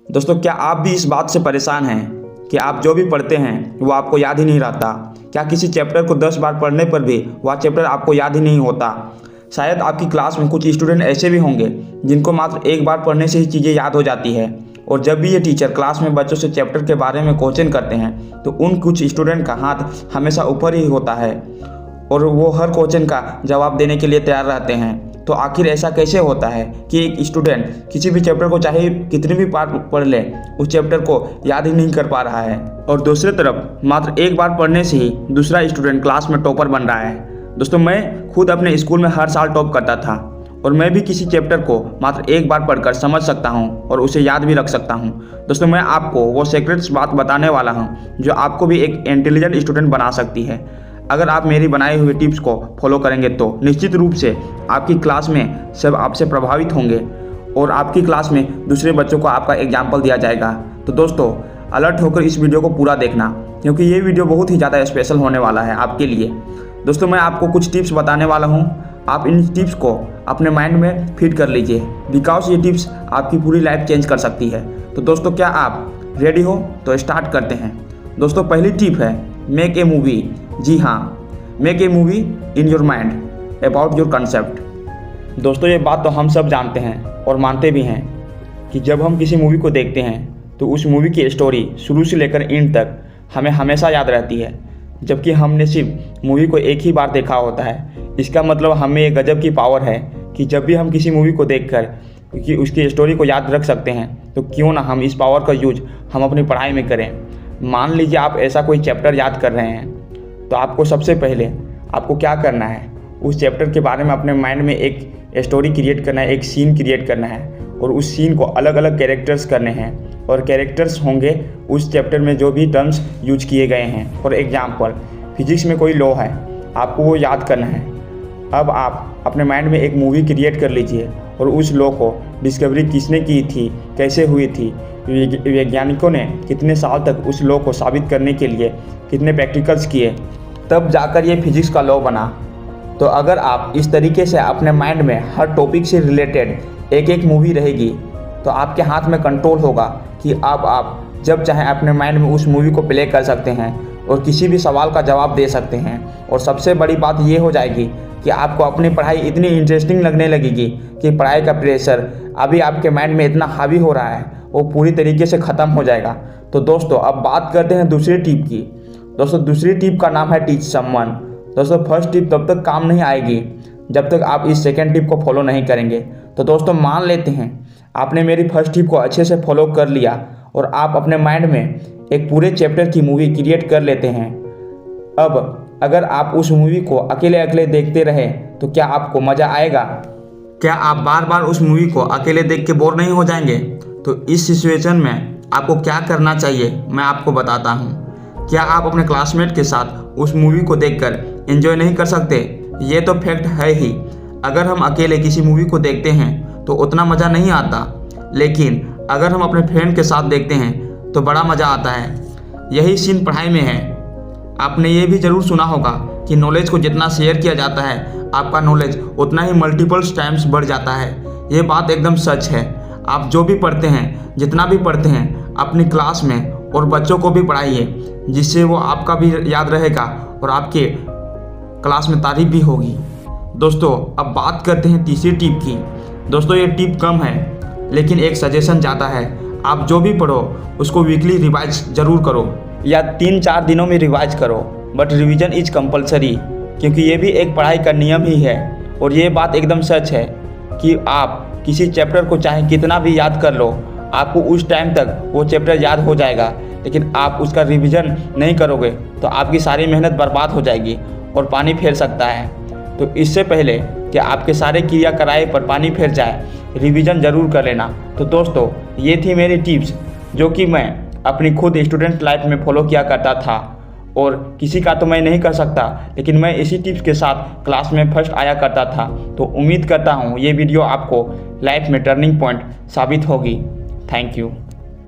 दोस्तों, क्या आप भी इस बात से परेशान हैं कि आप जो भी पढ़ते हैं वो आपको याद ही नहीं रहता? क्या किसी चैप्टर को 10 बार पढ़ने पर भी वह चैप्टर आपको याद ही नहीं होता? शायद आपकी क्लास में कुछ स्टूडेंट ऐसे भी होंगे जिनको मात्र एक बार पढ़ने से ही चीज़ें याद हो जाती है, और जब भी ये टीचर क्लास में बच्चों से चैप्टर के बारे में क्वेश्चन करते हैं तो उन कुछ स्टूडेंट का हाथ हमेशा ऊपर ही होता है और वो हर क्वेश्चन का जवाब देने के लिए तैयार रहते हैं। तो आखिर ऐसा कैसे होता है कि एक स्टूडेंट किसी भी चैप्टर को चाहे कितनी भी बार पढ़ ले, उस चैप्टर को याद ही नहीं कर पा रहा है, और दूसरी तरफ मात्र एक बार पढ़ने से ही दूसरा स्टूडेंट क्लास में टॉपर बन रहा है? दोस्तों, मैं खुद अपने स्कूल में हर साल टॉप करता था और मैं भी किसी चैप्टर को मात्र एक बार पढ़कर समझ सकता हूं और उसे याद भी रख सकता हूं। दोस्तों, मैं आपको वो सीक्रेट्स बात बताने वाला हूं जो आपको भी एक इंटेलिजेंट स्टूडेंट बना सकती है। अगर आप मेरी बनाई हुई टिप्स को फॉलो करेंगे तो निश्चित रूप से आपकी क्लास में सब आपसे प्रभावित होंगे और आपकी क्लास में दूसरे बच्चों को आपका एग्जाम्पल दिया जाएगा। तो दोस्तों, अलर्ट होकर इस वीडियो को पूरा देखना, क्योंकि ये वीडियो बहुत ही ज़्यादा स्पेशल होने वाला है आपके लिए। दोस्तों, मैं आपको कुछ टिप्स बताने वाला हूँ। आप इन टिप्स को अपने माइंड में फिट कर लीजिए, बिकॉज ये टिप्स आपकी पूरी लाइफ चेंज कर सकती है। तो दोस्तों, क्या आप रेडी हो? तो स्टार्ट करते हैं। दोस्तों, पहली टिप है मेक ए मूवी। जी हाँ, make a movie in your mind about your concept. दोस्तों, ये बात तो हम सब जानते हैं और मानते भी हैं कि जब हम किसी मूवी को देखते हैं तो उस मूवी की स्टोरी शुरू से लेकर एंड तक हमें हमेशा याद रहती है, जबकि हमने सिर्फ मूवी को एक ही बार देखा होता है। इसका मतलब हमें एक गजब की पावर है कि जब भी हम किसी मूवी को देखकर कि उसकी स्टोरी को याद रख सकते हैं, तो क्यों ना हम इस पावर का यूज हम अपनी पढ़ाई में करें। मान लीजिए आप ऐसा कोई चैप्टर याद कर रहे हैं, तो आपको सबसे पहले आपको क्या करना है, उस चैप्टर के बारे में अपने माइंड में एक स्टोरी क्रिएट करना है, एक सीन क्रिएट करना है, और उस सीन को अलग अलग कैरेक्टर्स करने हैं, और कैरेक्टर्स होंगे उस चैप्टर में जो भी टर्म्स यूज किए गए हैं। फॉर एग्जांपल, फिजिक्स में कोई लॉ है, आपको वो याद करना है। अब आप अपने माइंड में एक मूवी क्रिएट कर लीजिए और उस लॉ को डिस्कवरी किसने की थी, कैसे हुई थी, वैज्ञानिकों ने कितने साल तक उस लॉ को साबित करने के लिए कितने प्रैक्टिकल्स किए, तब जाकर ये फिजिक्स का लॉ बना। तो अगर आप इस तरीके से अपने माइंड में हर टॉपिक से रिलेटेड एक एक मूवी रहेगी, तो आपके हाथ में कंट्रोल होगा कि अब आप जब चाहें अपने माइंड में उस मूवी को प्ले कर सकते हैं और किसी भी सवाल का जवाब दे सकते हैं। और सबसे बड़ी बात ये हो जाएगी कि आपको अपनी पढ़ाई इतनी इंटरेस्टिंग लगने लगेगी कि पढ़ाई का प्रेशर अभी आपके माइंड में इतना हावी हो रहा है वो पूरी तरीके से ख़त्म हो जाएगा। तो दोस्तों, अब बात करते हैं दूसरी टिप की। दोस्तों, दूसरी टिप का नाम है टीच समवन। दोस्तों, फर्स्ट टिप तब तक काम नहीं आएगी जब तक आप इस सेकेंड टिप को फॉलो नहीं करेंगे। तो दोस्तों, मान लेते हैं आपने मेरी फर्स्ट टिप को अच्छे से फॉलो कर लिया और आप अपने माइंड में एक पूरे चैप्टर की मूवी क्रिएट कर लेते हैं। अब अगर आप उस मूवी को अकेले अकेले देखते रहे तो क्या आपको मज़ा आएगा? क्या आप बार बार उस मूवी को अकेले देख के बोर नहीं हो जाएंगे? तो इस सिचुएशन में आपको क्या करना चाहिए मैं आपको बताता हूँ। क्या आप अपने क्लासमेट के साथ उस मूवी को देखकर एंजॉय नहीं कर सकते? ये तो फैक्ट है ही। अगर हम अकेले किसी मूवी को देखते हैं तो उतना मज़ा नहीं आता, लेकिन अगर हम अपने फ्रेंड के साथ देखते हैं तो बड़ा मज़ा आता है। यही सीन पढ़ाई में है। आपने ये भी ज़रूर सुना होगा कि नॉलेज को जितना शेयर किया जाता है आपका नॉलेज उतना ही मल्टीपल्स टाइम्स बढ़ जाता है। ये बात एकदम सच है। आप जो भी पढ़ते हैं, जितना भी पढ़ते हैं, अपनी क्लास में और बच्चों को भी पढ़ाइए, जिससे वो आपका भी याद रहेगा और आपके क्लास में तारीफ भी होगी। दोस्तों, अब बात करते हैं तीसरी टिप की। दोस्तों, ये टिप कम है लेकिन एक सजेशन ज़्यादा है। आप जो भी पढ़ो उसको वीकली रिवाइज ज़रूर करो या 3-4 दिनों में रिवाइज करो, बट रिवीजन इज कंपलसरी, क्योंकि ये भी एक पढ़ाई का नियम ही है। और ये बात एकदम सच है कि आप किसी चैप्टर को चाहे कितना भी याद कर लो, आपको उस टाइम तक वो चैप्टर याद हो जाएगा, लेकिन आप उसका रिवीजन नहीं करोगे तो आपकी सारी मेहनत बर्बाद हो जाएगी और पानी फेर सकता है। तो इससे पहले कि आपके सारे क्रिया कराए पर पानी फेर जाए, रिवीजन ज़रूर कर लेना। तो दोस्तों, ये थी मेरी टिप्स जो कि मैं अपनी खुद स्टूडेंट लाइफ में फॉलो किया करता था, और किसी का तो मैं नहीं कर सकता, लेकिन मैं इसी टिप्स के साथ क्लास में फर्स्ट आया करता था। तो उम्मीद करता हूँ ये वीडियो आपको लाइफ में टर्निंग पॉइंट साबित होगी। Thank you.